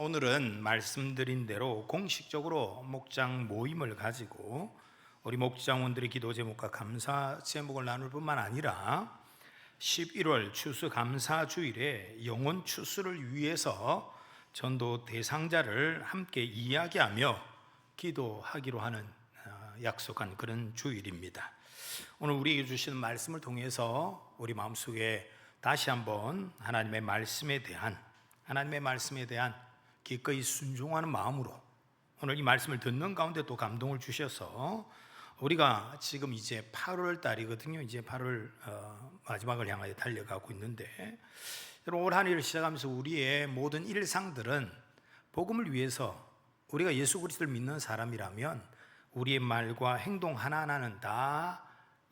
오늘은 말씀드린 대로 공식적으로 목장 모임을 가지고 우리 목장원들의 기도 제목과 감사 제목을 나눌 뿐만 아니라 11월 추수 감사 주일에 영혼 추수를 위해서 전도 대상자를 함께 이야기하며 기도하기로 하는 약속한 그런 주일입니다. 오늘 우리에게 주시는 말씀을 통해서 우리 마음속에 다시 한번 하나님의 말씀에 대한 기꺼이 순종하는 마음으로 오늘 이 말씀을 듣는 가운데 또 감동을 주셔서 우리가 지금 이제 8월 달이거든요. 이제 8월 마지막을 향하여 달려가고 있는데, 여러분 올 한 해를 시작하면서 우리의 모든 일상들은 복음을 위해서, 우리가 예수 그리스도를 믿는 사람이라면 우리의 말과 행동 하나하나는 다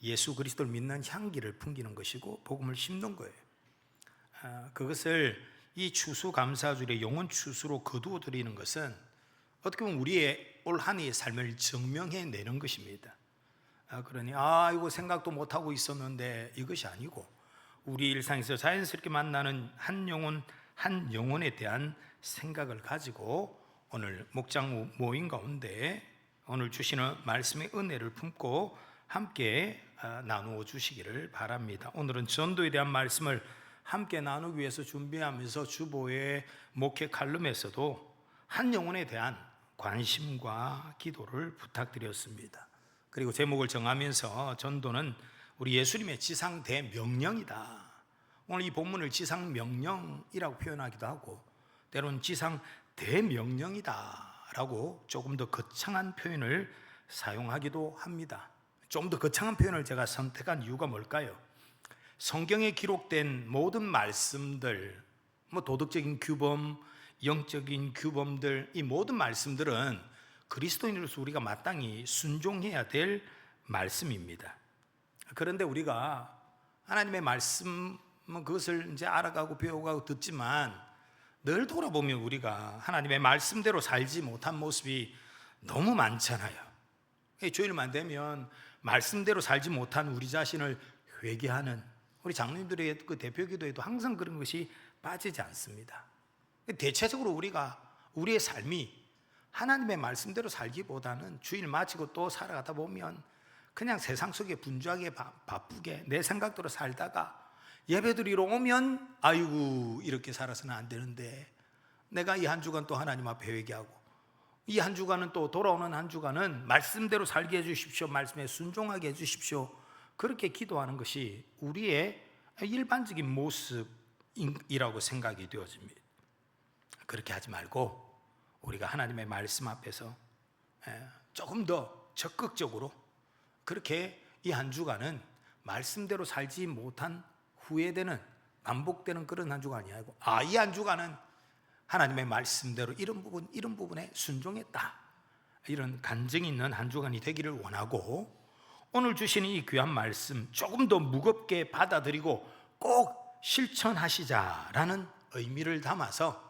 예수 그리스도를 믿는 향기를 풍기는 것이고 복음을 심는 거예요. 그것을 이 추수감사주일의 영혼 추수로 거두어 드리는 것은 어떻게 보면 우리의 올 한 해의 삶을 증명해내는 것입니다. 그러니 이거 생각도 못하고 있었는데, 이것이 아니고 우리 일상에서 자연스럽게 만나는 한 영혼에 대한 생각을 가지고 오늘 목장 모임 가운데 오늘 주시는 말씀의 은혜를 품고 함께 나누어 주시기를 바랍니다. 오늘은 전도에 대한 말씀을 함께 나누기 위해서 준비하면서 주보의 목회 칼럼에서도 한 영혼에 대한 관심과 기도를 부탁드렸습니다. 그리고 제목을 정하면서 전도는 우리 예수님의 지상 대명령이다. 오늘 이 본문을 지상 명령이라고 표현하기도 하고 때로는 지상 대명령이다 라고 조금 더 거창한 표현을 사용하기도 합니다. 좀 더 거창한 표현을 제가 선택한 이유가 뭘까요? 성경에 기록된 모든 말씀들, 도덕적인 규범, 영적인 규범들, 이 모든 말씀들은 그리스도인으로서 우리가 마땅히 순종해야 될 말씀입니다. 그런데 우리가 하나님의 말씀, 그것을 이제 알아가고 배워가고 듣지만 늘 돌아보면 우리가 하나님의 말씀대로 살지 못한 모습이 너무 많잖아요. 주일만 되면 말씀대로 살지 못한 우리 자신을 회개하는 우리 장로님들의 그 대표 기도에도 항상 그런 것이 빠지지 않습니다. 대체적으로 우리가 우리의 삶이 하나님의 말씀대로 살기보다는 주일 마치고 또 살아가다 보면 그냥 세상 속에 분주하게 바쁘게 내 생각대로 살다가 예배드리러 오면 아이고 이렇게 살아서는 안 되는데, 내가 이 한 주간 또 하나님 앞에 회개하고 이 한 주간은 또 돌아오는 한 주간은 말씀대로 살게 해주십시오, 말씀에 순종하게 해주십시오, 그렇게 기도하는 것이 우리의 일반적인 모습이라고 생각이 되어집니다. 그렇게 하지 말고 우리가 하나님의 말씀 앞에서 조금 더 적극적으로, 그렇게 이 한 주간은 말씀대로 살지 못한 후회되는, 반복되는 그런 한 주간이 아니고 이 한 주간은 하나님의 말씀대로 이런 부분에 순종했다, 이런 간증이 있는 한 주간이 되기를 원하고, 오늘 주시는 이 귀한 말씀 조금 더 무겁게 받아들이고 꼭 실천하시자라는 의미를 담아서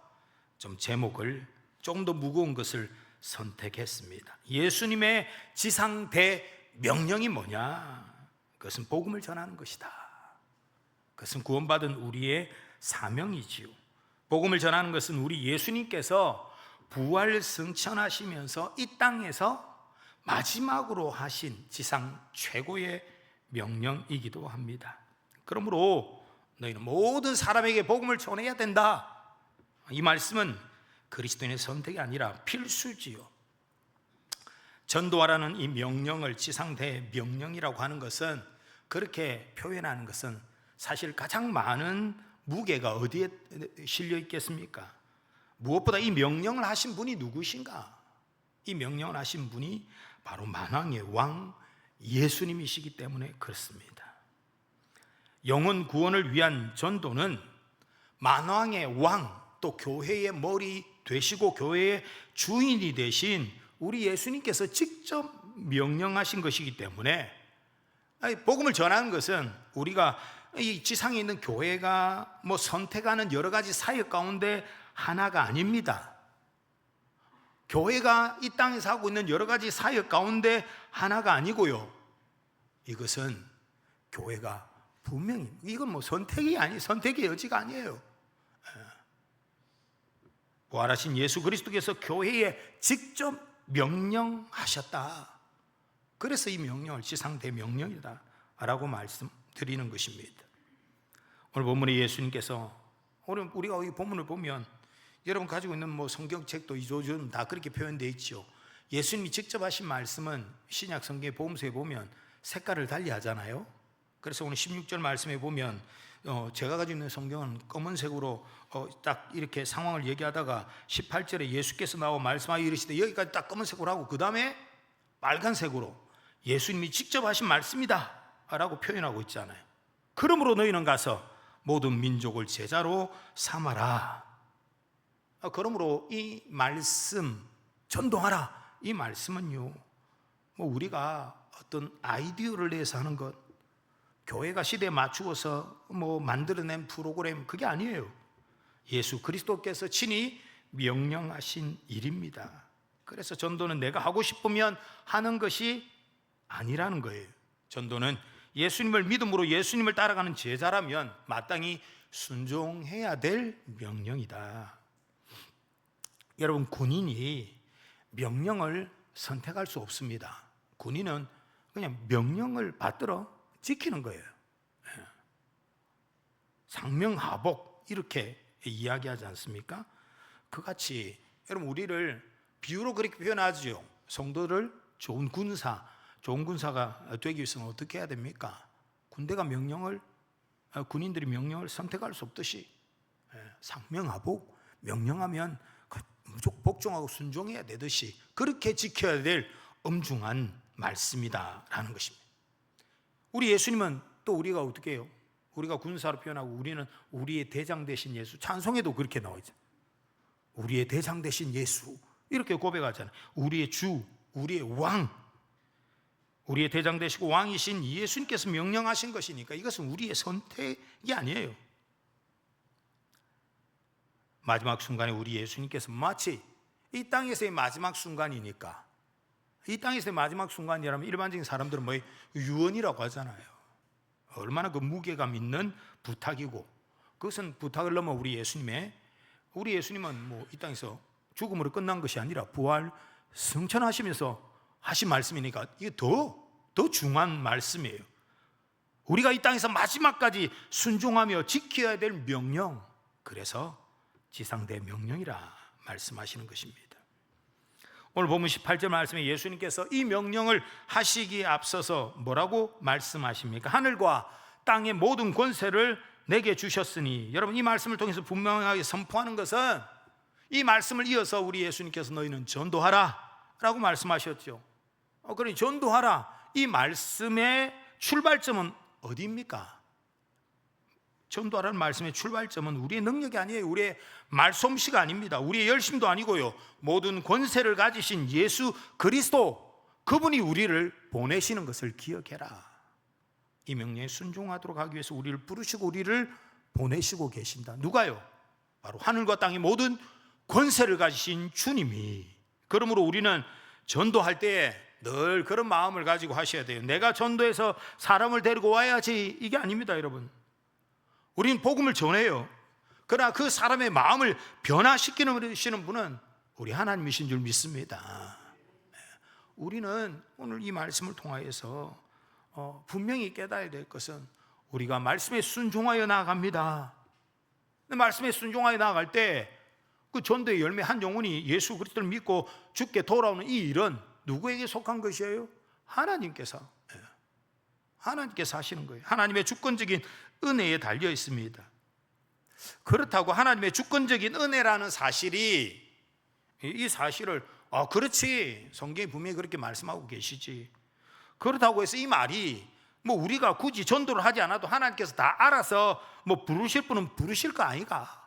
좀 제목을 조금 더 무거운 것을 선택했습니다. 예수님의 지상 대명령이 뭐냐? 그것은 복음을 전하는 것이다. 그것은 구원받은 우리의 사명이지요. 복음을 전하는 것은 우리 예수님께서 부활 승천하시면서 이 땅에서 마지막으로 하신 지상 최고의 명령이기도 합니다. 그러므로 너희는 모든 사람에게 복음을 전해야 된다. 이 말씀은 그리스도인의 선택이 아니라 필수지요. 전도하라는 이 명령을 지상 대명령이라고 하는 것은, 그렇게 표현하는 것은 사실 가장 많은 무게가 어디에 실려 있겠습니까? 무엇보다 이 명령을 하신 분이 누구신가? 이 명령을 하신 분이 바로 만왕의 왕 예수님이시기 때문에 그렇습니다. 영혼 구원을 위한 전도는 만왕의 왕, 또 교회의 머리 되시고 교회의 주인이 되신 우리 예수님께서 직접 명령하신 것이기 때문에, 복음을 전하는 것은 우리가 이 지상에 있는 교회가 선택하는 여러 가지 사역 가운데 하나가 아닙니다. 교회가 이 땅에서 하고 있는 여러 가지 사역 가운데 하나가 아니고요, 이것은 교회가 분명히, 이건 선택의 여지가 아니에요. 부활하신 예수 그리스도께서 교회에 직접 명령하셨다. 그래서 이 명령을 지상대명령이다 라고 말씀드리는 것입니다. 오늘 본문에 예수님께서, 오늘 우리가 이 본문을 보면 여러분 가지고 있는 성경책도 요즘 다 그렇게 표현되어 있죠. 예수님이 직접 하신 말씀은 신약 성경의 복음서에 보면 색깔을 달리 하잖아요. 그래서 오늘 16절 말씀에 보면 제가 가지고 있는 성경은 검은색으로 딱 이렇게 상황을 얘기하다가 18절에 예수께서 나와 말씀하여 이르시되, 여기까지 딱 검은색으로 하고 그 다음에 빨간색으로 예수님이 직접 하신 말씀이다 라고 표현하고 있잖아요. 그러므로 너희는 가서 모든 민족을 제자로 삼아라. 그러므로 이 말씀, 전도하라, 이 말씀은요, 우리가 어떤 아이디어를 내서 하는 것, 교회가 시대에 맞추어서 만들어낸 프로그램, 그게 아니에요. 예수 그리스도께서 친히 명령하신 일입니다. 그래서 전도는 내가 하고 싶으면 하는 것이 아니라는 거예요. 전도는 예수님을 믿음으로 예수님을 따라가는 제자라면 마땅히 순종해야 될 명령이다. 여러분, 군인이 명령을 선택할 수 없습니다. 군인은 그냥 명령을 받들어 지키는 거예요. 상명하복 이렇게 이야기하지 않습니까? 그같이 여러분, 우리를 비유로 그렇게 표현하죠. 성도를 좋은 군사가 되기 위해서는 어떻게 해야 됩니까? 군대가 군인들이 명령을 선택할 수 없듯이 상명하복, 명령하면 무조건 복종하고 순종해야 되듯이 그렇게 지켜야 될 엄중한 말씀이다라는 것입니다. 우리 예수님은 또 우리가 어떻게 해요? 우리가 군사로 표현하고 우리는 우리의 대장 되신 예수, 찬송에도 그렇게 나와 있잖아요. 우리의 대장 되신 예수 이렇게 고백하잖아요. 우리의 주, 우리의 왕, 우리의 대장 되시고 왕이신 예수님께서 명령하신 것이니까 이것은 우리의 선택이 아니에요. 마지막 순간에 우리 예수님께서 마치 이 땅에서의 마지막 순간이니까, 이 땅에서의 마지막 순간이라면 일반적인 사람들은 유언이라고 하잖아요. 얼마나 그 무게감 있는 부탁이고, 그것은 부탁을 넘어 우리 예수님은 이 땅에서 죽음으로 끝난 것이 아니라 부활 승천하시면서 하신 말씀이니까 이게 더 중요한 말씀이에요. 우리가 이 땅에서 마지막까지 순종하며 지켜야 될 명령, 그래서 지상대 명령이라 말씀하시는 것입니다. 오늘 본문 18절 말씀에 예수님께서 이 명령을 하시기에 앞서서 뭐라고 말씀하십니까? 하늘과 땅의 모든 권세를 내게 주셨으니. 여러분, 이 말씀을 통해서 분명하게 선포하는 것은, 이 말씀을 이어서 우리 예수님께서 너희는 전도하라 라고 말씀하셨죠. 그러니 전도하라, 이 말씀의 출발점은 어디입니까? 전도하라는 말씀의 출발점은 우리의 능력이 아니에요. 우리의 말솜씨가 아닙니다. 우리의 열심도 아니고요. 모든 권세를 가지신 예수 그리스도, 그분이 우리를 보내시는 것을 기억해라. 이 명령에 순종하도록 하기 위해서 우리를 부르시고 우리를 보내시고 계신다. 누가요? 바로 하늘과 땅의 모든 권세를 가지신 주님이. 그러므로 우리는 전도할 때 늘 그런 마음을 가지고 하셔야 돼요. 내가 전도해서 사람을 데리고 와야지, 이게 아닙니다, 여러분. 우리는 복음을 전해요. 그러나 그 사람의 마음을 변화시키는 분은 우리 하나님이신 줄 믿습니다. 우리는 오늘 이 말씀을 통하여서 분명히 깨달아야 될 것은, 우리가 말씀에 순종하여 나아갑니다. 말씀에 순종하여 나아갈 때 그 전도의 열매 한 영혼이 예수 그리스도를 믿고 죽게 돌아오는 이 일은 누구에게 속한 것이에요? 하나님께서 하시는 거예요. 하나님의 주권적인 은혜에 달려 있습니다. 그렇다고 하나님의 주권적인 은혜라는 사실이, 이 사실을 그렇지, 성경이 분명히 그렇게 말씀하고 계시지, 그렇다고 해서 이 말이 우리가 굳이 전도를 하지 않아도 하나님께서 다 알아서 부르실 분은 부르실 거 아니가.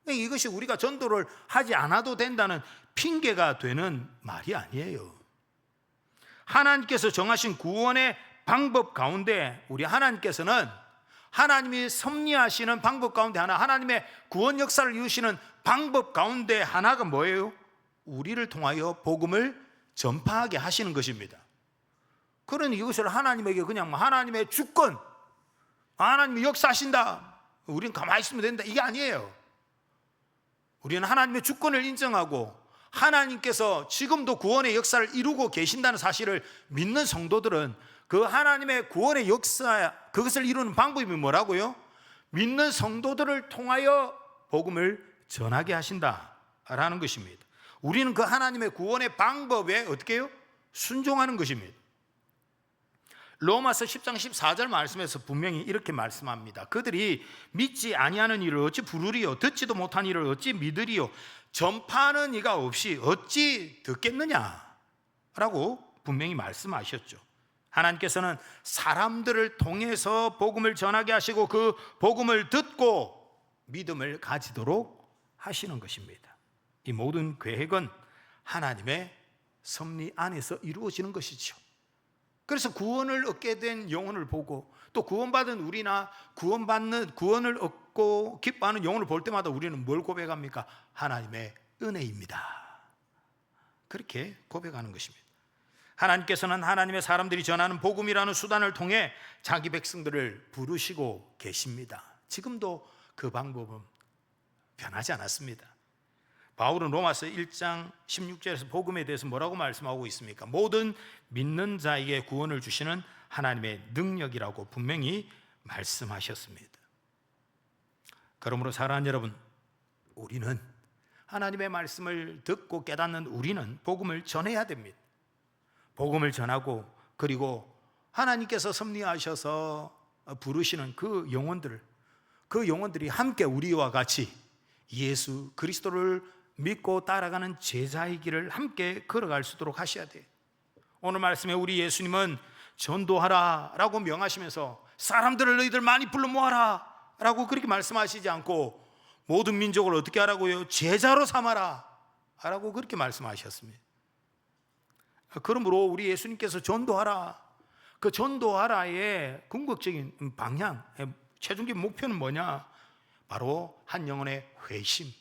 이것이 우리가 전도를 하지 않아도 된다는 핑계가 되는 말이 아니에요. 하나님께서 정하신 구원의 방법 가운데, 우리 하나님께서는 하나님이 섭리하시는 방법 가운데 하나, 하나님의 구원 역사를 이루시는 방법 가운데 하나가 뭐예요? 우리를 통하여 복음을 전파하게 하시는 것입니다. 그러니 이것을 하나님에게 그냥 하나님의 주권, 하나님이 역사하신다, 우리는 가만히 있으면 된다, 이게 아니에요. 우리는 하나님의 주권을 인정하고 하나님께서 지금도 구원의 역사를 이루고 계신다는 사실을 믿는 성도들은 그 하나님의 구원의 역사, 그것을 이루는 방법이 뭐라고요? 믿는 성도들을 통하여 복음을 전하게 하신다라는 것입니다. 우리는 그 하나님의 구원의 방법에 어떻게 해요? 순종하는 것입니다. 로마서 10장 14절 말씀에서 분명히 이렇게 말씀합니다. 그들이 믿지 아니하는 일을 어찌 부르리요? 듣지도 못한 일을 어찌 믿으리요? 전파하는 이가 없이 어찌 듣겠느냐? 라고 분명히 말씀하셨죠. 하나님께서는 사람들을 통해서 복음을 전하게 하시고 그 복음을 듣고 믿음을 가지도록 하시는 것입니다. 이 모든 계획은 하나님의 섭리 안에서 이루어지는 것이죠. 그래서 구원을 얻게 된 영혼을 보고 또 구원받은 우리나 구원을 얻고 기뻐하는 영혼을 볼 때마다 우리는 뭘 고백합니까? 하나님의 은혜입니다. 그렇게 고백하는 것입니다. 하나님께서는 하나님의 사람들이 전하는 복음이라는 수단을 통해 자기 백성들을 부르시고 계십니다. 지금도 그 방법은 변하지 않았습니다. 바울은 로마서 1장 16절에서 복음에 대해서 뭐라고 말씀하고 있습니까? 모든 믿는 자에게 구원을 주시는 하나님의 능력이라고 분명히 말씀하셨습니다. 그러므로 사랑하는 여러분, 우리는 하나님의 말씀을 듣고 깨닫는 우리는 복음을 전해야 됩니다. 복음을 전하고 그리고 하나님께서 섭리하셔서 부르시는 그 영혼들이 함께 우리와 같이 예수 그리스도를 믿고 따라가는 제자의 길을 함께 걸어갈 수 있도록 하셔야 돼요. 오늘 말씀에 우리 예수님은 전도하라 라고 명하시면서 사람들을 너희들 많이 불러 모아라 라고 그렇게 말씀하시지 않고 모든 민족을 어떻게 하라고요? 제자로 삼아라 라고 그렇게 말씀하셨습니다. 그러므로 우리 예수님께서 전도하라, 그 전도하라의 궁극적인 방향, 최종적인 목표는 뭐냐? 바로 한 영혼의 회심,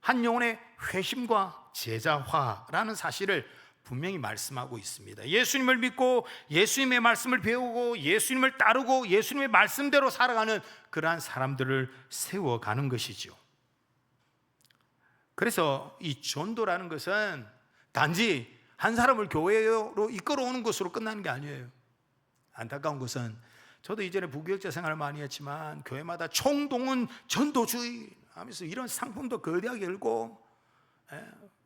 한 영혼의 회심과 제자화라는 사실을 분명히 말씀하고 있습니다. 예수님을 믿고 예수님의 말씀을 배우고 예수님을 따르고 예수님의 말씀대로 살아가는 그러한 사람들을 세워가는 것이죠. 그래서 이 전도라는 것은 단지 한 사람을 교회로 이끌어오는 것으로 끝나는 게 아니에요. 안타까운 것은 저도 이전에 부교육자 생활을 많이 했지만 교회마다 총동원 전도주의 하면서 이런 상품도 거대하게 열고,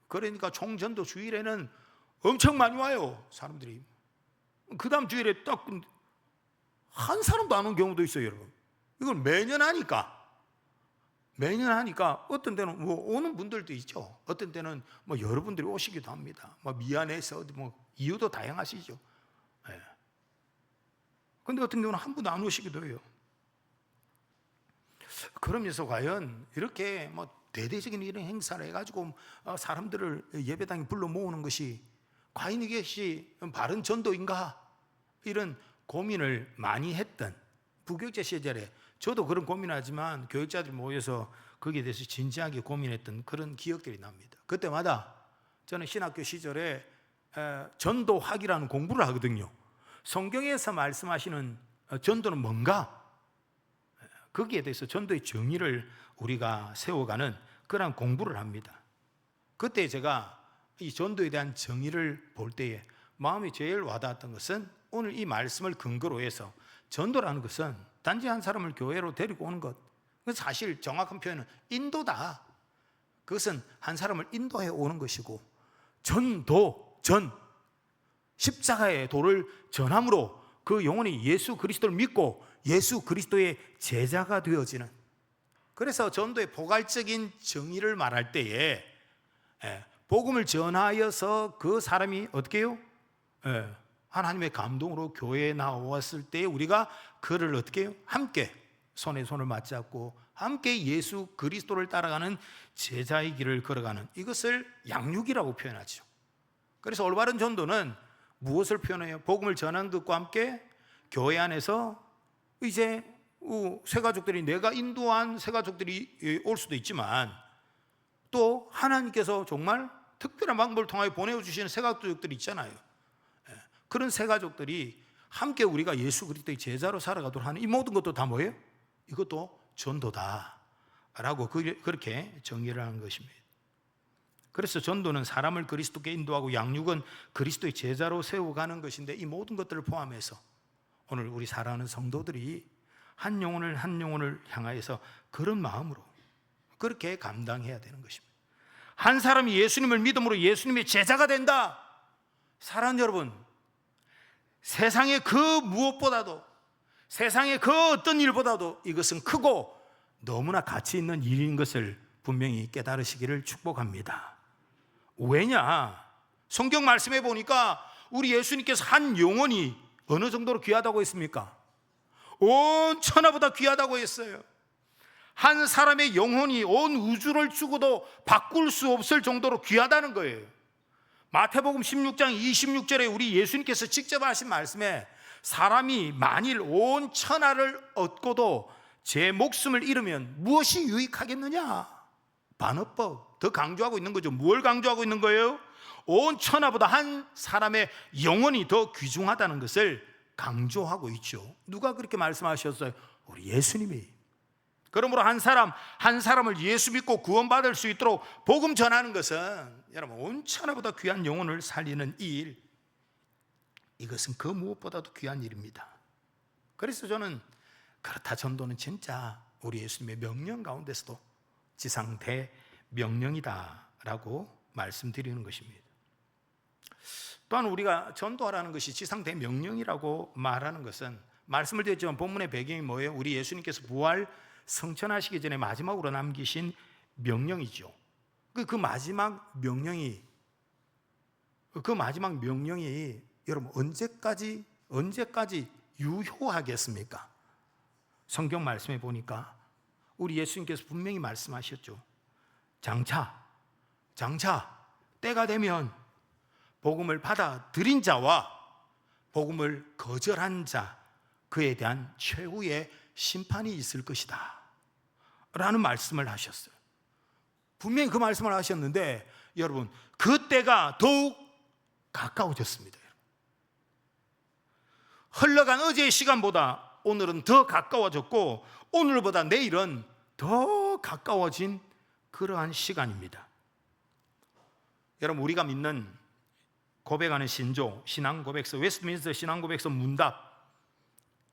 그러니까 총전도 주일에는 엄청 많이 와요 사람들이. 그 다음 주일에 딱 한 사람도 안 온 경우도 있어요 여러분. 이걸 매년 하니까 어떤 때는 뭐 오는 분들도 있죠. 어떤 때는 뭐 여러분들이 오시기도 합니다. 뭐 미안해서 뭐 이유도 다양하시죠. 근데 어떤 경우는 한 분도 안 오시기도 해요. 그러면서 과연 이렇게 뭐 대대적인 이런 행사를 해가지고 사람들을 예배당에 불러 모으는 것이 과연 이것이 바른 전도인가? 이런 고민을 많이 했던 부교육자 시절에 저도 그런 고민하지만 교육자들이 모여서 거기에 대해서 진지하게 고민했던 그런 기억들이 납니다. 그때마다 저는 신학교 시절에 전도학이라는 공부를 하거든요. 성경에서 말씀하시는 전도는 뭔가? 거기에 대해서 전도의 정의를 우리가 세워가는 그런 공부를 합니다. 그때 제가 이 전도에 대한 정의를 볼 때에 마음이 제일 와닿았던 것은 오늘 이 말씀을 근거로 해서 전도라는 것은 단지 한 사람을 교회로 데리고 오는 것, 사실 정확한 표현은 인도다. 그것은 한 사람을 인도해 오는 것이고, 십자가의 도를 전함으로 그 영혼이 예수 그리스도를 믿고 예수 그리스도의 제자가 되어지는, 그래서 전도의 포괄적인 정의를 말할 때에 복음을 전하여서 그 사람이 어떻게 해요? 하나님의 감동으로 교회에 나왔을 때 우리가 그를 어떻게 해요? 함께 손에 손을 맞잡고 함께 예수 그리스도를 따라가는 제자의 길을 걸어가는, 이것을 양육이라고 표현하죠. 그래서 올바른 전도는 무엇을 표현해요? 복음을 전하는 것과 함께 교회 안에서 이제 새가족들이, 내가 인도한 새가족들이 올 수도 있지만 또 하나님께서 정말 특별한 방법을 통하여 보내주시는 새가족들이 있잖아요. 그런 새가족들이 함께 우리가 예수 그리스도의 제자로 살아가도록 하는 이 모든 것도 다 뭐예요? 이것도 전도다 라고 그렇게 정의를 하는 것입니다. 그래서 전도는 사람을 그리스도께 인도하고 양육은 그리스도의 제자로 세워가는 것인데, 이 모든 것들을 포함해서 오늘 우리 사랑하는 성도들이 한 영혼을 향하여서 그런 마음으로 그렇게 감당해야 되는 것입니다. 한 사람이 예수님을 믿음으로 예수님의 제자가 된다. 사랑하는 여러분, 세상의 그 무엇보다도, 세상의 그 어떤 일보다도 이것은 크고 너무나 가치 있는 일인 것을 분명히 깨달으시기를 축복합니다. 왜냐? 성경 말씀해 보니까 우리 예수님께서 한 영혼이 어느 정도로 귀하다고 했습니까? 온 천하보다 귀하다고 했어요. 한 사람의 영혼이 온 우주를 주고도 바꿀 수 없을 정도로 귀하다는 거예요. 마태복음 16장 26절에 우리 예수님께서 직접 하신 말씀에 사람이 만일 온 천하를 얻고도 제 목숨을 잃으면 무엇이 유익하겠느냐? 반어법 더 강조하고 있는 거죠. 뭘 강조하고 있는 거예요? 온 천하보다 한 사람의 영혼이 더 귀중하다는 것을 강조하고 있죠. 누가 그렇게 말씀하셨어요? 우리 예수님이. 그러므로 한 사람을 예수 믿고 구원받을 수 있도록 복음 전하는 것은, 여러분, 온 천하보다 귀한 영혼을 살리는 이 일, 이것은 그 무엇보다도 귀한 일입니다. 그래서 저는 그렇다, 전도는 진짜 우리 예수님의 명령 가운데서도 지상 대명령이다라고 말씀드리는 것입니다. 또한 우리가 전도하라는 것이 지상 대명령이라고 말하는 것은, 말씀을 드렸지만 본문의 배경이 뭐예요? 우리 예수님께서 부활 성천하시기 전에 마지막으로 남기신 명령이죠. 그 마지막 명령이 여러분 언제까지 유효하겠습니까? 성경 말씀에 보니까 우리 예수님께서 분명히 말씀하셨죠. 장차 때가 되면 복음을 받아들인 자와 복음을 거절한 자, 그에 대한 최후의 심판이 있을 것이다 라는 말씀을 하셨어요. 분명히 그 말씀을 하셨는데, 여러분, 그 때가 더욱 가까워졌습니다. 흘러간 어제의 시간보다 오늘은 더 가까워졌고, 오늘보다 내일은 더 가까워진 그러한 시간입니다. 여러분, 우리가 믿는 고백하는 신조, 신앙고백서, 웨스트민스터 신앙고백서 문답,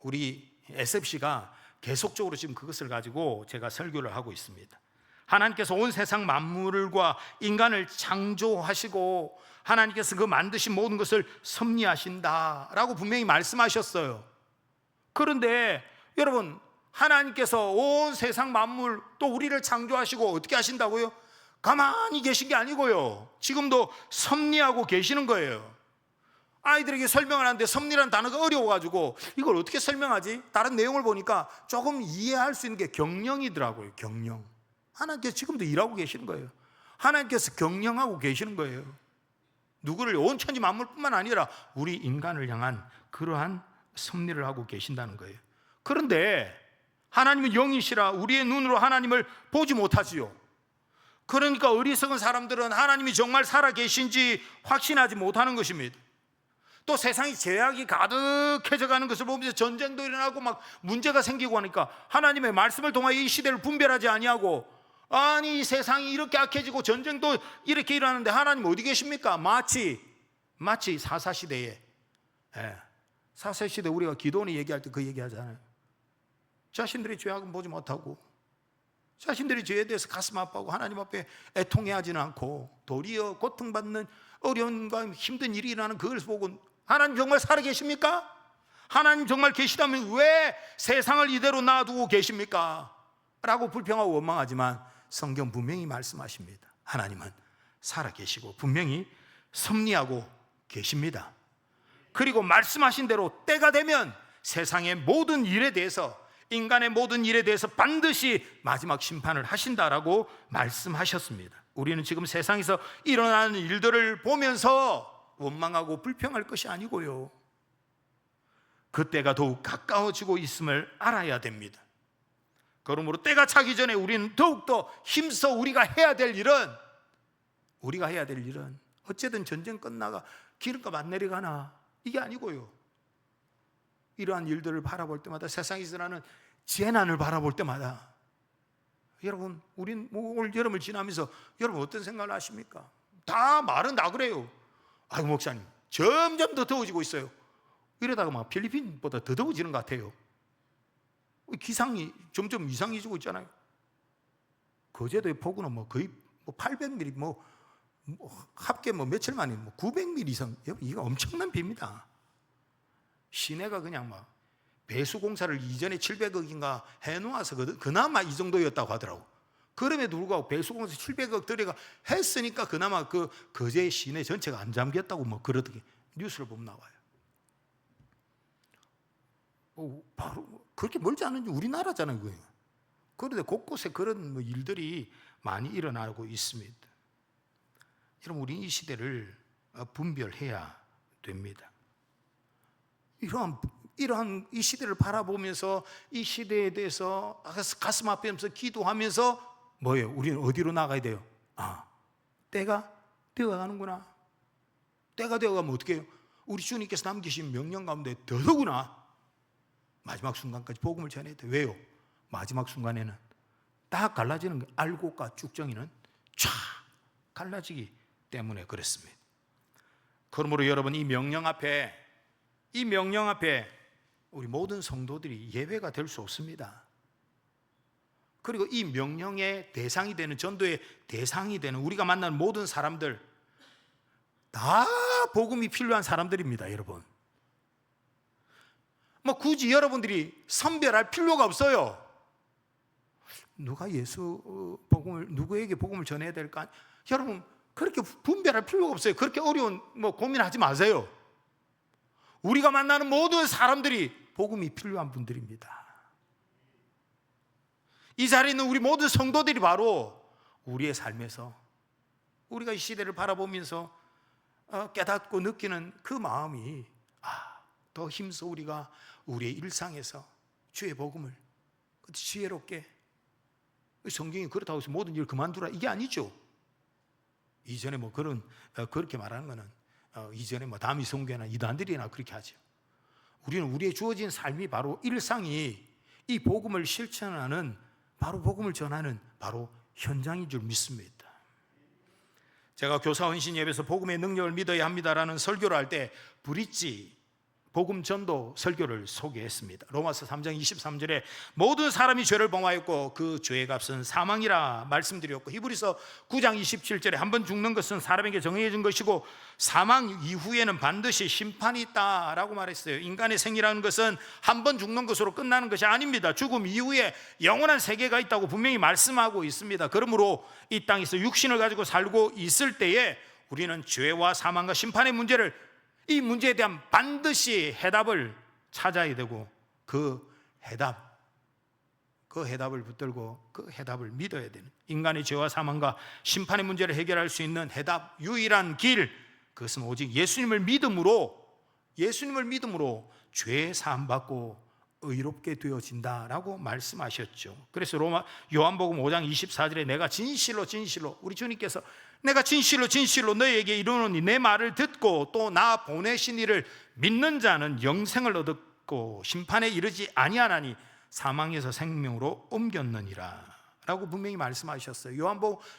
우리 SFC가 계속적으로 지금 그것을 가지고 제가 설교를 하고 있습니다. 하나님께서 온 세상 만물과 인간을 창조하시고 하나님께서 그 만드신 모든 것을 섭리하신다라고 분명히 말씀하셨어요. 그런데 여러분, 하나님께서 온 세상 만물 또 우리를 창조하시고 어떻게 하신다고요? 가만히 계신 게 아니고요, 지금도 섭리하고 계시는 거예요. 아이들에게 설명을 하는데 섭리라는 단어가 어려워가지고 이걸 어떻게 설명하지? 다른 내용을 보니까 조금 이해할 수 있는 게 경영이더라고요. 경영. 하나님께서 지금도 일하고 계시는 거예요. 하나님께서 경영하고 계시는 거예요. 누구를, 온 천지 만물뿐만 아니라 우리 인간을 향한 그러한 섭리를 하고 계신다는 거예요. 그런데 하나님은 영이시라 우리의 눈으로 하나님을 보지 못하지요. 그러니까 어리석은 사람들은 하나님이 정말 살아 계신지 확신하지 못하는 것입니다. 또 세상이 죄악이 가득해져 가는 것을 보면서 전쟁도 일어나고 막 문제가 생기고 하니까 하나님의 말씀을 통하여 이 시대를 분별하지 아니하고, 아니 이 세상이 이렇게 악해지고 전쟁도 이렇게 일어나는데 하나님 어디 계십니까? 마치 사사시대에, 사사시대 우리가 기도원이 얘기할 때 그 얘기하잖아요. 자신들이 죄악은 보지 못하고 자신들이 죄에 대해서 가슴 아파하고 하나님 앞에 애통해하지는 않고 도리어 고통받는 어려움과 힘든 일이 일어나는 그걸 보고, 하나님 정말 살아계십니까? 하나님 정말 계시다면 왜 세상을 이대로 놔두고 계십니까? 라고 불평하고 원망하지만 성경 분명히 말씀하십니다. 하나님은 살아계시고 분명히 섭리하고 계십니다. 그리고 말씀하신 대로 때가 되면 세상의 모든 일에 대해서, 인간의 모든 일에 대해서 반드시 마지막 심판을 하신다라고 말씀하셨습니다. 우리는 지금 세상에서 일어나는 일들을 보면서 원망하고 불평할 것이 아니고요, 그때가 더욱 가까워지고 있음을 알아야 됩니다. 그러므로 때가 차기 전에 우리는 더욱더 힘써 우리가 해야 될 일은 어쨌든 전쟁 끝나가 기름값 안 내려가나 이게 아니고요, 이러한 일들을 바라볼 때마다, 세상에서 일어나는 재난을 바라볼 때마다 여러분, 우린 뭐 올 여름을 지나면서 여러분 어떤 생각을 하십니까? 다 말은 다 그래요. 아이고 목사님, 점점 더 더워지고 있어요. 이러다가 막 필리핀보다 더 더워지는 것 같아요. 기상이 점점 이상해지고 있잖아요. 거제도의 폭우는 뭐 거의 800mm, 합계 며칠 만에 900mm 이상, 이거 엄청난 비입니다. 시내가 그냥 막 배수 공사를 이전에 700억인가 해놓아서 그나마 이 정도였다고 하더라고. 그럼에도 불구하고 배수 공사 700억 들여가 했으니까 그나마 그 거제 시내 전체가 안 잠겼다고 그러더니 뉴스를 보면 나와요. 바로 그렇게 멀지 않은 우리나라잖아요, 그거예요. 그런데 곳곳에 그런 일들이 많이 일어나고 있습니다. 여러분, 우리 이 시대를 분별해야 됩니다. 이러한 이 시대를 바라보면서 이 시대에 대해서 가슴 아프면서 기도하면서 뭐예요? 우리는 어디로 나가야 돼요? 때가 되어가는구나. 때가 되어가면 어떻게 해요? 우리 주님께서 남기신 명령 가운데 더더구나 마지막 순간까지 복음을 전해야 돼요. 왜요? 마지막 순간에는 딱 갈라지는 거, 알곡과 쭉정이는 쫙 갈라지기 때문에 그렇습니다. 그러므로 여러분, 이 명령 앞에 우리 모든 성도들이 예외가 될 수 없습니다. 그리고 이 명령의 대상이 되는, 전도의 대상이 되는 우리가 만나는 모든 사람들 다 복음이 필요한 사람들입니다, 여러분. 굳이 여러분들이 선별할 필요가 없어요. 누가 누구에게 복음을 전해야 될까? 여러분, 그렇게 분별할 필요가 없어요. 그렇게 어려운 고민하지 마세요. 우리가 만나는 모든 사람들이 복음이 필요한 분들입니다. 이 자리에 있는 우리 모든 성도들이 바로 우리의 삶에서, 우리가 이 시대를 바라보면서 깨닫고 느끼는 그 마음이 더 힘써 우리가 우리의 일상에서 주의 복음을 지혜롭게, 성경이 그렇다고 해서 모든 일 그만두라 이게 아니죠. 이전에 그렇게 말하는 거는 이전에 담이 성교나 이단들이나 그렇게 하죠. 우리는 우리의 주어진 삶이 바로 일상이 이 복음을 실천하는, 바로 복음을 전하는 바로 현장인 줄 믿습니다. 제가 교사 헌신 예배에서 복음의 능력을 믿어야 합니다라는 설교를 할 때 브릿지 복음 전도 설교를 소개했습니다. 로마서 3장 23절에 모든 사람이 죄를 범하였고 그 죄의 값은 사망이라 말씀드렸고, 히브리서 9장 27절에 한 번 죽는 것은 사람에게 정해진 것이고 사망 이후에는 반드시 심판이 있다라고 말했어요. 인간의 생이라는 것은 한 번 죽는 것으로 끝나는 것이 아닙니다. 죽음 이후에 영원한 세계가 있다고 분명히 말씀하고 있습니다. 그러므로 이 땅에서 육신을 가지고 살고 있을 때에 우리는 죄와 사망과 심판의 이 문제에 대한 반드시 해답을 찾아야 되고, 그 해답을 붙들고 그 해답을 믿어야 되는, 인간의 죄와 사망과 심판의 문제를 해결할 수 있는 해답, 유일한 길, 그것은 오직 예수님을 믿음으로 죄 사함 받고 의롭게 되어진다라고 말씀하셨죠. 그래서 요한복음 5장 24절에 내가 진실로 우리 주님께서 내가 진실로 너희에게 이르노니 내 말을 듣고 또 나 보내신 이를 믿는 자는 영생을 얻었고 심판에 이르지 아니하나니 사망에서 생명으로 옮겼느니라 라고 분명히 말씀하셨어요.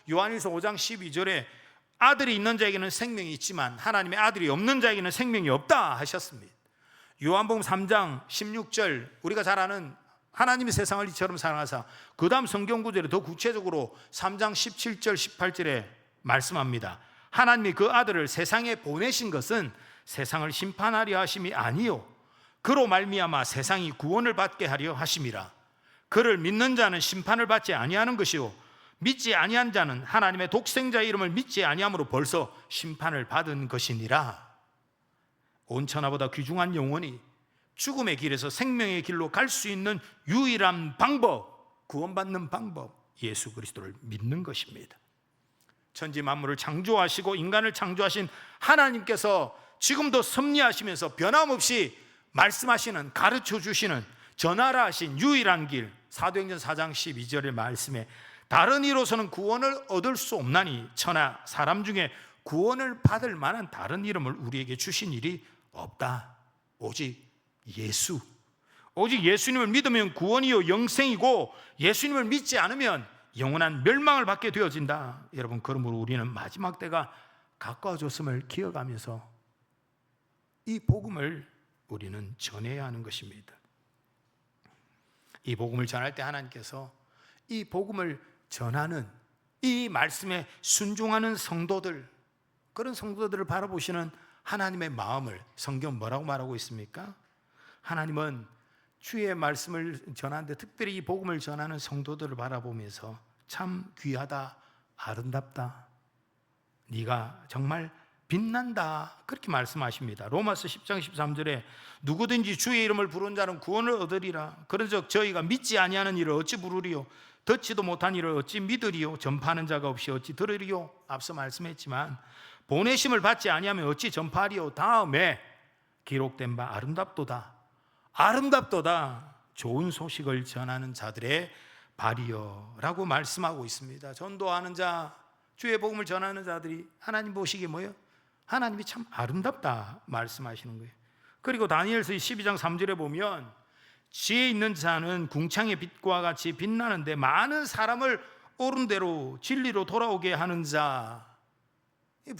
요한일서 5장 12절에 아들이 있는 자에게는 생명이 있지만 하나님의 아들이 없는 자에게는 생명이 없다 하셨습니다. 요한복음 3장 16절, 우리가 잘 아는 하나님이 세상을 이처럼 사랑하사, 그 다음 성경 구절에 더 구체적으로 3장 17절 18절에 말씀합니다. 하나님이 그 아들을 세상에 보내신 것은 세상을 심판하려 하심이 아니요 그로 말미암아 세상이 구원을 받게 하려 하심이라. 그를 믿는 자는 심판을 받지 아니하는 것이요 믿지 아니한 자는 하나님의 독생자의 이름을 믿지 아니함으로 벌써 심판을 받은 것이니라. 온 천하보다 귀중한 영혼이 죽음의 길에서 생명의 길로 갈 수 있는 유일한 방법, 구원받는 방법, 예수 그리스도를 믿는 것입니다. 천지 만물을 창조하시고 인간을 창조하신 하나님께서 지금도 섭리하시면서 변함없이 말씀하시는, 가르쳐 주시는, 전하라 하신 유일한 길, 사도행전 4장 12절의 말씀에 다른 이로서는 구원을 얻을 수 없나니 천하 사람 중에 구원을 받을 만한 다른 이름을 우리에게 주신 일이 없다. 오직 예수님을 믿으면 구원이요 영생이고, 예수님을 믿지 않으면 영원한 멸망을 받게 되어진다. 여러분, 그러므로 우리는 마지막 때가 가까워졌음을 기억하면서 이 복음을 우리는 전해야 하는 것입니다. 이 복음을 전할 때 하나님께서 이 복음을 전하는, 이 말씀에 순종하는 성도들, 그런 성도들을 바라보시는 하나님의 마음을 성경 뭐라고 말하고 있습니까? 하나님은 주의 말씀을 전하는데, 특별히 이 복음을 전하는 성도들을 바라보면서 참 귀하다, 아름답다, 네가 정말 빛난다, 그렇게 말씀하십니다. 로마서 10장 13절에 누구든지 주의 이름을 부른 자는 구원을 얻으리라. 그런즉 저희가 믿지 아니하는 일을 어찌 부르리요? 듣지도 못한 일을 어찌 믿으리요? 전파하는 자가 없이 어찌 들으리요? 앞서 말씀했지만 보내심을 받지 아니하면 어찌 전파하리요? 다음에 기록된 바 아름답도다, 아름답도다, 좋은 소식을 전하는 자들의 발이여 라고 말씀하고 있습니다. 전도하는 자, 주의 복음을 전하는 자들이 하나님 보시기에 뭐예요? 하나님이 참 아름답다 말씀하시는 거예요. 그리고 다니엘서 12장 3절에 보면 지혜 있는 자는 궁창의 빛과 같이 빛나는데 많은 사람을 옳은 대로 진리로 돌아오게 하는 자,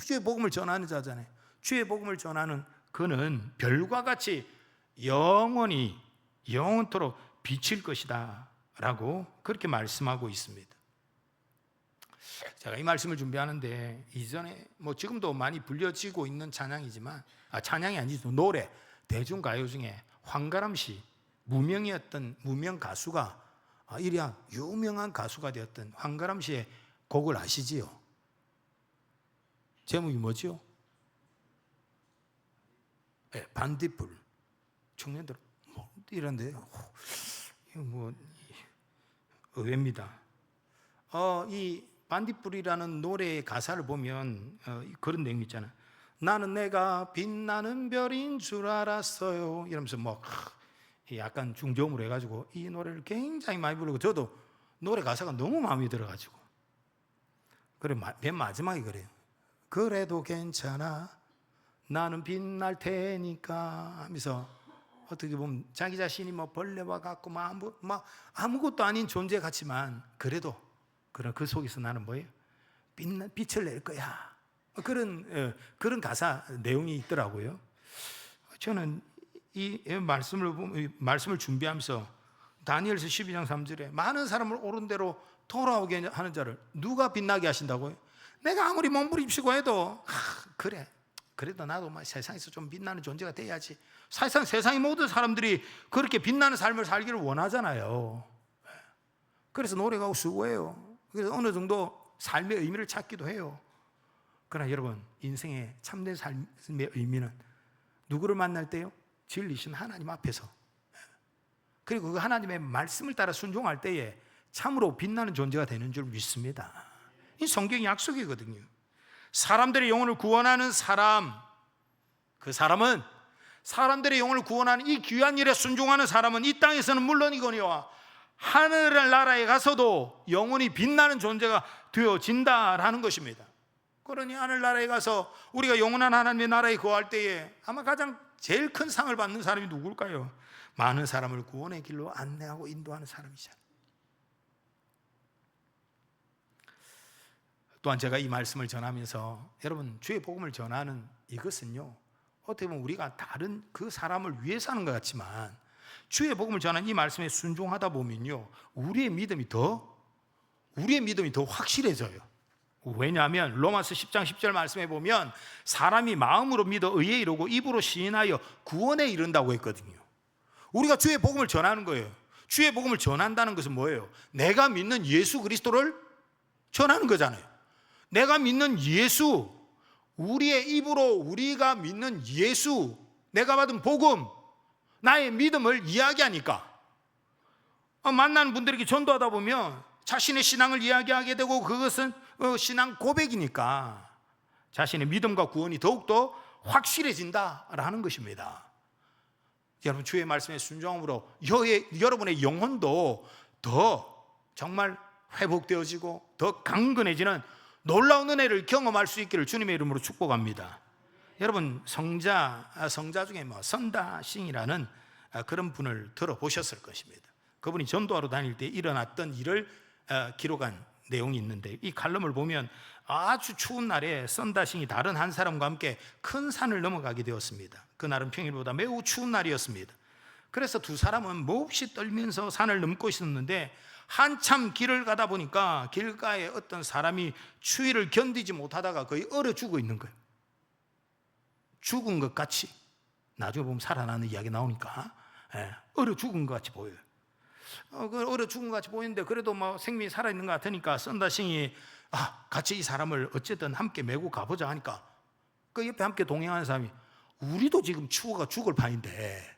주의 복음을 전하는 자잖아요. 주의 복음을 전하는 그는 별과 같이 영원토록 비칠 것이다 라고 그렇게 말씀하고 있습니다. 제가 이 말씀을 준비하는데 이전에 지금도 많이 불려지고 있는 찬양이지만, 찬양이 아니죠, 노래, 대중가요 중에 황가람 씨, 무명 가수가 이리야 유명한 가수가 되었던 황가람 씨의 곡을 아시지요? 제목이 뭐지요? 네, 반딧불. 청년들 이런데 의외입니다. 이 반딧불이라는 노래의 가사를 보면 그런 내용이 있잖아요. 나는 내가 빛나는 별인 줄 알았어요, 이러면서 약간 중저음으로 해가지고 이 노래를 굉장히 많이 부르고, 저도 노래 가사가 너무 마음에 들어가지고, 그래 맨 마지막에 그래요. 그래도 괜찮아, 나는 빛날 테니까 하면서, 어떻게 보면 자기 자신이 벌레와 같고 아무것도 아닌 존재 같지만 그래도 그 속에서 나는 뭐예요? 빛을 낼 거야, 그런 가사 내용이 있더라고요. 저는 이 말씀을 준비하면서 다니엘서 12장 3절에 많은 사람을 옳은 대로 돌아오게 하는 자를 누가 빛나게 하신다고요? 내가 아무리 몸부림치고 해도 그래도 나도 세상에서 좀 빛나는 존재가 돼야지. 사실상 세상의 모든 사람들이 그렇게 빛나는 삶을 살기를 원하잖아요. 그래서 노력하고 수고해요. 그래서 어느 정도 삶의 의미를 찾기도 해요. 그러나 여러분, 인생의 참된 삶의 의미는 누구를 만날 때요? 진리신 하나님 앞에서, 그리고 그 하나님의 말씀을 따라 순종할 때에 참으로 빛나는 존재가 되는 줄 믿습니다. 이 성경의 약속이거든요. 사람들의 영혼을 구원하는 사람, 그 사람은, 사람들의 영혼을 구원하는 이 귀한 일에 순종하는 사람은 이 땅에서는 물론이거니와 하늘나라에 가서도 영원히 빛나는 존재가 되어진다라는 것입니다. 그러니 하늘나라에 가서 우리가 영원한 하나님의 나라에 거할 때에 아마 가장 제일 큰 상을 받는 사람이 누굴까요? 많은 사람을 구원의 길로 안내하고 인도하는 사람이잖아요. 또한 제가 이 말씀을 전하면서 여러분, 주의 복음을 전하는 이것은요, 어떻게 보면 우리가 다른 그 사람을 위해서 하는 것 같지만 주의 복음을 전하는 이 말씀에 순종하다 보면요, 우리의 믿음이 더 확실해져요. 왜냐하면 로마서 10장 10절 말씀에 보면 사람이 마음으로 믿어 의에 이르고 입으로 시인하여 구원에 이른다고 했거든요. 우리가 주의 복음을 전하는 거예요. 주의 복음을 전한다는 것은 뭐예요? 내가 믿는 예수 그리스도를 전하는 거잖아요. 내가 믿는 예수, 우리의 입으로 우리가 믿는 예수, 내가 받은 복음, 나의 믿음을 이야기하니까 만나는 분들에게 전도하다 보면 자신의 신앙을 이야기하게 되고, 그것은 신앙 고백이니까 자신의 믿음과 구원이 더욱더 확실해진다라는 것입니다. 여러분, 주의 말씀에 순종함으로 여러분의 영혼도 더 정말 회복되어지고 더 강건해지는 놀라운 은혜를 경험할 수 있기를 주님의 이름으로 축복합니다. 여러분, 성자 중에 선다싱이라는 그런 분을 들어보셨을 것입니다. 그분이 전도하러 다닐 때 일어났던 일을 기록한 내용이 있는데, 이 칼럼을 보면 아주 추운 날에 썬다싱이 다른 한 사람과 함께 큰 산을 넘어가게 되었습니다. 그날은 평일보다 매우 추운 날이었습니다. 그래서 두 사람은 몹시 떨면서 산을 넘고 있었는데, 한참 길을 가다 보니까 길가에 어떤 사람이 추위를 견디지 못하다가 거의 얼어 죽어 있는 거예요. 죽은 것 같이, 나중에 보면 살아나는 이야기 나오니까 얼어 죽은 것 같이 보여요. 얼어 죽은 것 같이 보이는데 그래도 뭐 생명이 살아있는 것 같으니까 썬다싱이 같이 이 사람을 어쨌든 함께 메고 가보자 하니까, 그 옆에 함께 동행하는 사람이 우리도 지금 추워가 죽을 판인데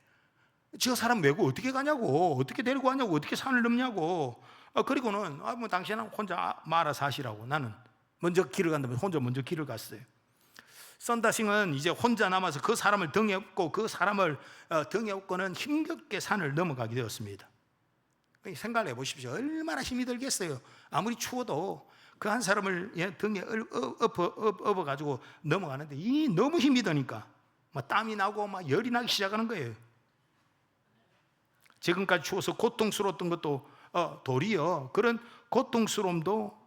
저 사람 메고 어떻게 가냐고, 어떻게 데리고 가냐고, 어떻게 산을 넘냐고. 그리고는 뭐 당신은 혼자 말아서 하시라고, 나는 먼저 길을 간다면 혼자 먼저 길을 갔어요. 썬다싱은 이제 혼자 남아서 그 사람을 등에 업고 그 사람을 등에 업고는 힘겹게 산을 넘어가게 되었습니다. 생각을 해보십시오. 얼마나 힘이 들겠어요. 아무리 추워도 그 한 사람을 등에 업어가지고 넘어가는데 이 너무 힘이 드니까 막 땀이 나고 막 열이 나기 시작하는 거예요. 지금까지 추워서 고통스러웠던 것도 도리어 그런 고통스러움도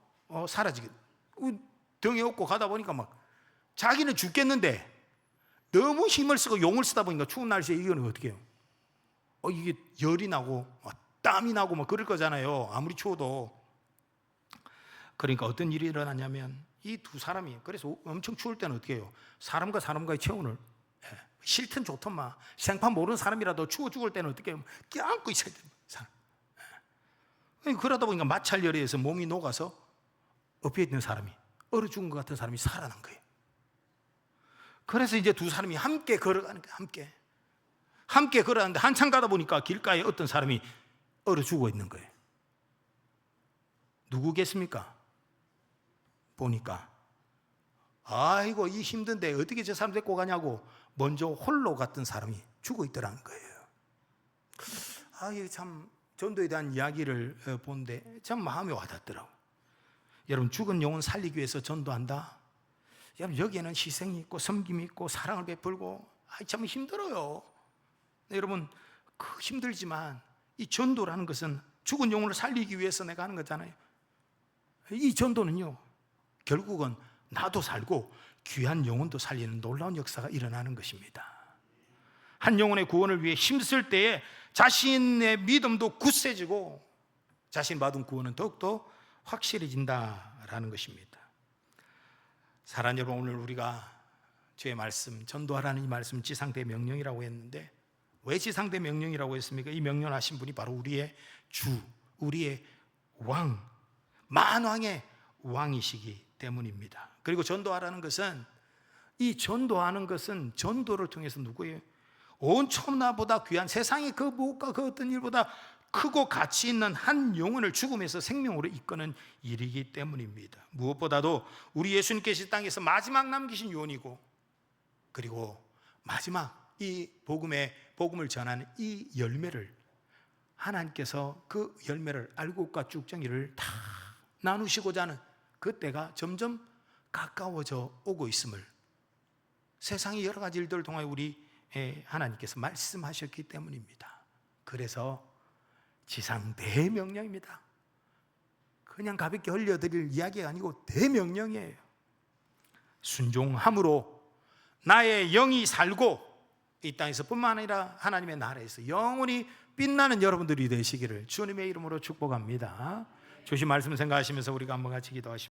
사라지게, 등에 업고 가다 보니까 막 자기는 죽겠는데 너무 힘을 쓰고 용을 쓰다 보니까 추운 날씨에 이거는 어떻게 해요? 이게 열이 나고 땀이 나고 막 그럴 거잖아요, 아무리 추워도. 그러니까 어떤 일이 일어나냐면 이 두 사람이, 그래서 엄청 추울 때는 어떻게 해요? 사람과 사람과의 체온을, 싫든 좋든 막 생판 모르는 사람이라도 추워 죽을 때는 어떻게 해요? 껴안고 있어야 됩니다. 그러다 보니까 마찰열에 의해서 몸이 녹아서 엎여 있는 사람이, 얼어 죽은 것 같은 사람이 살아난 거예요. 그래서 이제 두 사람이 함께 걸어가는 거예요. 함께 걸어가는데 한참 가다 보니까 길가에 어떤 사람이 얼어 죽어 있는 거예요. 누구겠습니까? 보니까 아이고 이 힘든데 어떻게 저 사람 데리고 가냐고 먼저 홀로 갔던 사람이 죽어 있더라는 거예요. 이게 참 전도에 대한 이야기를 보는데 참 마음이 와닿더라고요. 여러분, 죽은 영혼 살리기 위해서 전도한다? 여러분, 여기에는 희생이 있고 섬김이 있고 사랑을 베풀고 참 힘들어요. 여러분, 힘들지만 이 전도라는 것은 죽은 영혼을 살리기 위해서 내가 하는 거잖아요. 이 전도는요, 결국은 나도 살고 귀한 영혼도 살리는 놀라운 역사가 일어나는 것입니다. 한 영혼의 구원을 위해 힘쓸 때에 자신의 믿음도 굳세지고 자신 받은 구원은 더욱더 확실해진다라는 것입니다. 사랑하는 여러분, 오늘 우리가 주의 말씀, 전도하라는 이 말씀 지상대 명령이라고 했는데, 왜 지상대 명령이라고 했습니까? 이 명령하신 분이 바로 우리의 주, 우리의 왕, 만왕의 왕이시기 때문입니다. 그리고 전도하라는 것은, 이 전도하는 것은 전도를 통해서 누구예요? 온 천하보다 귀한, 세상의 그 무엇과 그 어떤 일보다 크고 가치 있는 한 영혼을 죽음에서 생명으로 이끄는 일이기 때문입니다. 무엇보다도 우리 예수님께서 이 땅에서 마지막 남기신 요원이고, 그리고 마지막 이 복음을 전하는 이 열매를, 하나님께서 그 열매를 알곡과 쭉정이를 다 나누시고자 하는 그 때가 점점 가까워져 오고 있음을 세상의 여러 가지 일들을 통해 우리 하나님께서 말씀하셨기 때문입니다. 그래서 지상 대명령입니다. 그냥 가볍게 흘려드릴 이야기가 아니고 대명령이에요. 순종함으로 나의 영이 살고 이 땅에서 뿐만 아니라 하나님의 나라에서 영원히 빛나는 여러분들이 되시기를 주님의 이름으로 축복합니다. 주신 말씀 생각하시면서 우리가 한번 같이 기도하십시오.